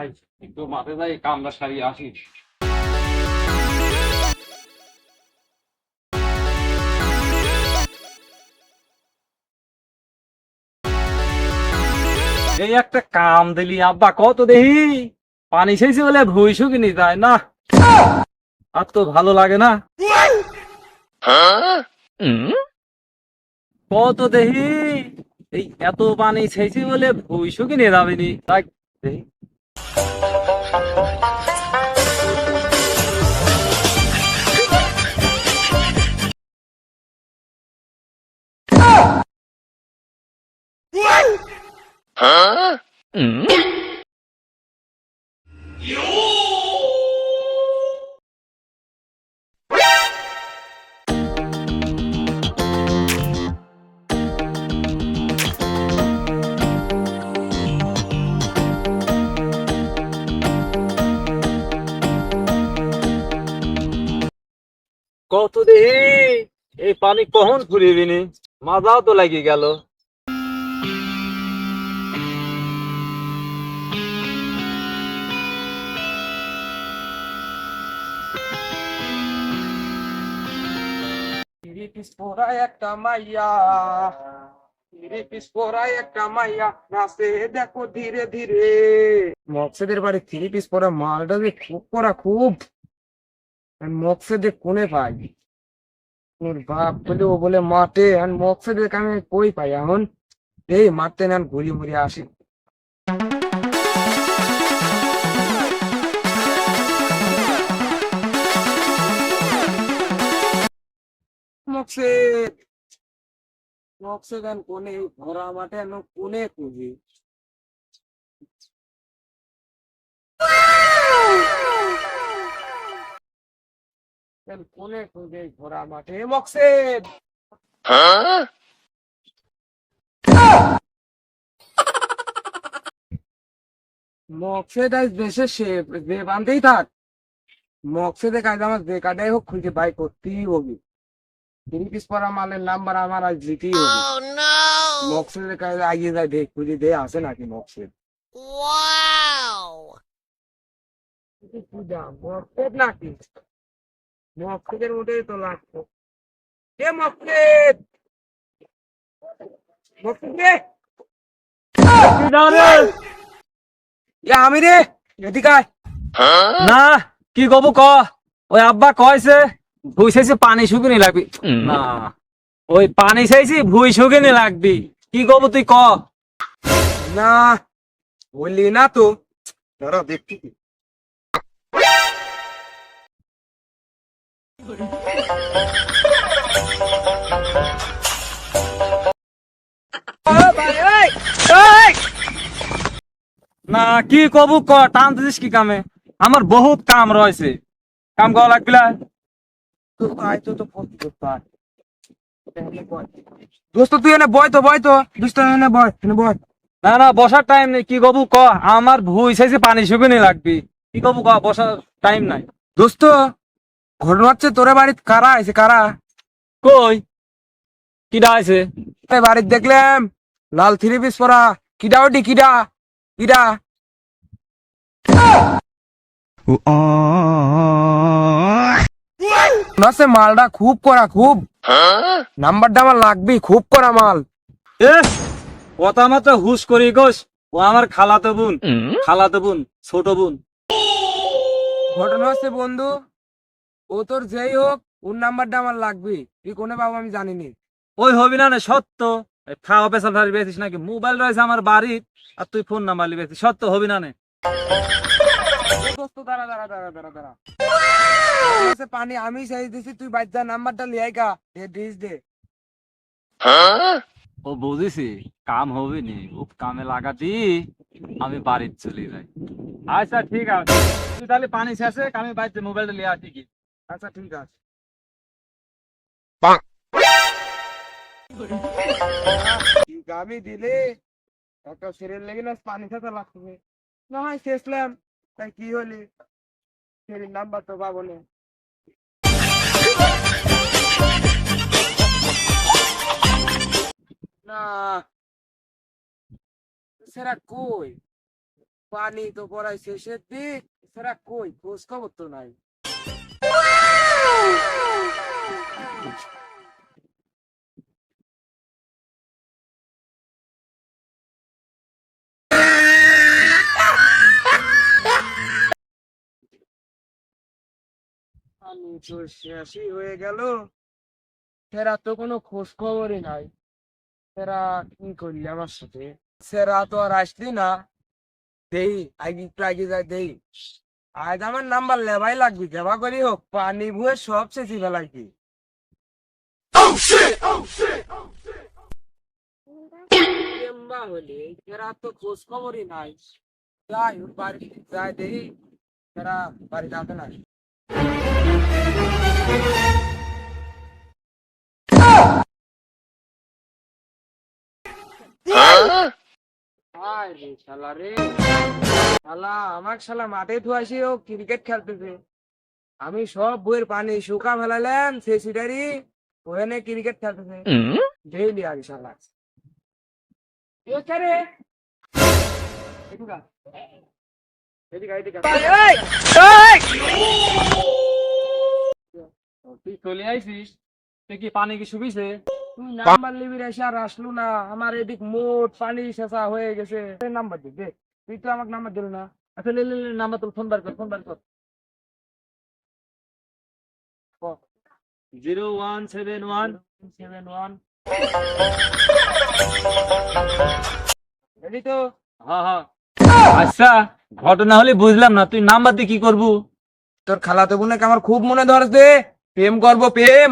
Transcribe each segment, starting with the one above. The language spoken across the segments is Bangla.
যাই, একটু মাঠে যাই, কামড়া সারিয়ে আসি। এই একটা কাম দিলি আব্বা, কত দেহি পানি শেষে বলে ভুই শুকিনি যায় না, আর তো ভালো লাগে না। কত দেহি এই এত পানি ছেঁচি বলে ভুই শুকিনি যাবে নি, তাই দেহি। কত দেহি এই পানি কখন ফুরিবি নি, মাজাও তো লাগি গেল। একটা মাইয়া, একটা মাইয়া নাচে দেখো ধীরে ধীরে। মকসেদের বাড়ি থ্রি পিস পরা মালটা যে খুব করা খুব, মকসেদে কোনে পাই? ওর বাপ বলে ও বলে মাঠে, আর মকসেদের আমি কই পাই এখন? এই মারতে নেন ঘুরি মুড়ি আসি। মকসেদ, মকসেদ এখন কোনে? ভরা মাঠে এখন কোনে খুঁজি? কোনে খুঁজে ভরা মাঠে মকসেদ? মকসেদ আজ দেশে সে যে বান্ধেই থাক, মকসেদে কাজ আমার যে কাটাই হোক খুঁজে বাই করতেই হবে। থ্রি পিস পরা মালের নাম্বার আমার আজ দিতেই হবে। মকসেদের কাজে আগিয়ে যায়, দেখ খুঁজে দে আসে নাকি মকসেদ। মকসেদ নাকি? মকসেদের মধ্যে তো লাগতো। এ মকসেদ, মকসেদ রে, আমি রে, এদিকে আয়। না, কি কব ক? ওই আব্বা কইছে ভুই চাইছে পানি শুকিনি লাগবি না, ওই পানি চাইছি ভুই শুকিনি লাগবি, কি কব তুই ক? না বললি না তো, দাঁড়া দেখছি। না কি কবু ক, টান দিস কি কামে? আমার বহুত কাম রয়েছে, কাম করা লাগবে না। দোস্ত তুই এনে বয় তো, বয় তো দোস্ত, এনে বয়, এনে বয়। না না, বসার টাইম নেই, কি কবু ক? আমার ভুই চাইছে পানি শুকিনি লাগবি, কি কবু ক? বসার টাইম নাই দোস্ত। ঘটনা হচ্ছে তোর বাড়িতে কারা আছে? কারা? কই কিডা আছে? বাড়িতে দেখলাম লাল থ্রি পিস পরা। কিডা ওটি? কিডা? কিডা? মালটা খুব করা, খুব নাম্বারটা আমার লাগবে, খুব করা মাল। কথা মতো হুশ করি গোস, ও আমার খালাতো বোন, খালাতো বোন, ছোট বোন। ঘটনা হচ্ছে বন্ধু, ও তোর যেই হোক, ওর নাম্বারটা আমার লাগবে। তুই কোনে পাবো আমি জানিনি। ওই হবি না সত্য, খাওয়া পেশাল ভারি বেছিস নাকি? মোবাইল রয়েছে আমার বাড়ির, আর তুই ফোন নাম্বার লিবেছিস, সত্য হবি না? দাঁড়া দাঁড়া দাঁড়া দাঁড়া দাঁড়া, পানি আমি চাই দিছি, তুই বাচ্চা নাম্বারটা লিয়াই গা দিস দে। ও বুঝেছি, কাম হবে নি, ও কামে লাগাতি, আমি বাড়িতে চলে যাই। আচ্ছা ঠিক আছে, তুই তাহলে পানি শেষে আমি বাড়িতে মোবাইলটা লিয়ে আসি কি? আচ্ছা ঠিক আছে। আমি দিলে একটা শরীর লেগে না, পানি খেতে লাগবে না হয় শেষলাম, তাই কি হলি শরীর নাম্বার তো পাবো না। না সেরা কই পানি তো পড়াই শেষের দিক, এছাড়া কই খোঁজ খবর তো নাই। পানি তো শেষই হয়ে গেল, সেরা তো কোনো খোঁজ খবরই নাই। সেরা কি করলি আমার সাথে? সেরা তো আর আসলি না। দেই আগে একটু আগে যাই দেই। আজ আমার নাম্বার লেবাই লাগবি, দেবা করি হোক পানি ভুয়ে সব শেষই ফেলাই কি। কেম্বা হলি এরা তো খোঁজ খবরই নাই। যাই ওর বাড়ি যাই দেই, এরা বাড়ি যাবে না। আয় রে শালা রে, শালা আমার শালা মাঠে ধুয়াছি ও ক্রিকেট খেলতেছে। আমি সব বইয়ের পানি শুকা ফেলালাম সে সিটারি ওখানে ক্রিকেট খেলতেছে। ডেইলি আগে শালা এ কে রে? এদিকে আ, এদিকে আ, এদিকে আ। তুই চলে আইছিস, তুই কি পানি কি শুকিয়েছে? তুই নাম্বার লিবি এসে আর আসলো না, আমার এদিক মোট পানি শেষা হয়ে গেছে। নাম্বার দে দে, তুই তো আমাকে নাম্বার দিল না। আচ্ছা লে লে লে, নাম্বার তোর, ফোন বার কর, ফোন বার কর। 0171 71 রেডি তো? হ্যাঁ হ্যাঁ। আচ্ছা, ঘটনা হলে বুঝলাম না, তুই নাম্বার দিয়ে কি করবো? তোর খালাতো বোনকে আমার খুব মনে ধরছে, প্রেম করবো প্রেম।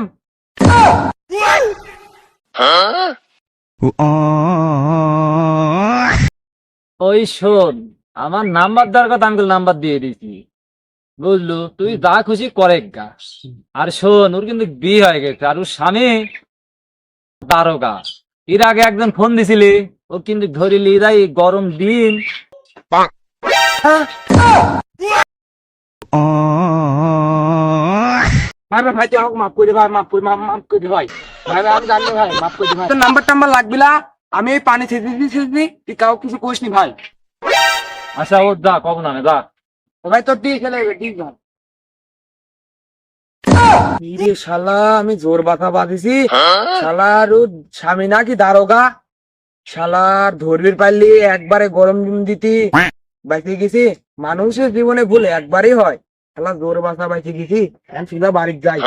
ওই শোন, আমার নাম্বার দেওয়ার কথা আমি নাম্বার দিয়ে দিয়েছি, বুঝলু? তুই যা খুশি করে গা। আর শোন, ওর কিন্তু বিয়ে হয়ে গেছে, আর ওর স্বামী দারোগা। এর আগে একজন ফোন দিছিলি, ও কিন্তু ধরিলি এরাই গরম দিন। ভাই ভাই ভাই, তুই আমাকে মাফ করে দে ভাই, মাফ করে মাফ করে দে ভাই। ভাই ভাই আমি জানি ভাই, মাফ করে দে ভাই। তোর নাম্বার টাম্বার লাগবি না, আমি এই পানি ছেড়ে তুই কাউ কিছু কইস নি ভাই। আচ্ছা ও যা, কখন আনে যা। ও ভাই তোর দিয়ে খেলে ঠিক ভাই। ইরে শালা, আমি জোর বাধা বাঁধিছি, শালার ও স্বামী নাকি দারোগা। শালার ধরবির পারলি একবারে গরম ডিম দিতি বাইকে গেছি। মানুষের জীবনে ভুল একবারই হয়, শালা জোর বাসা বাইকে গেছি, সিধা বাড়ি যাই।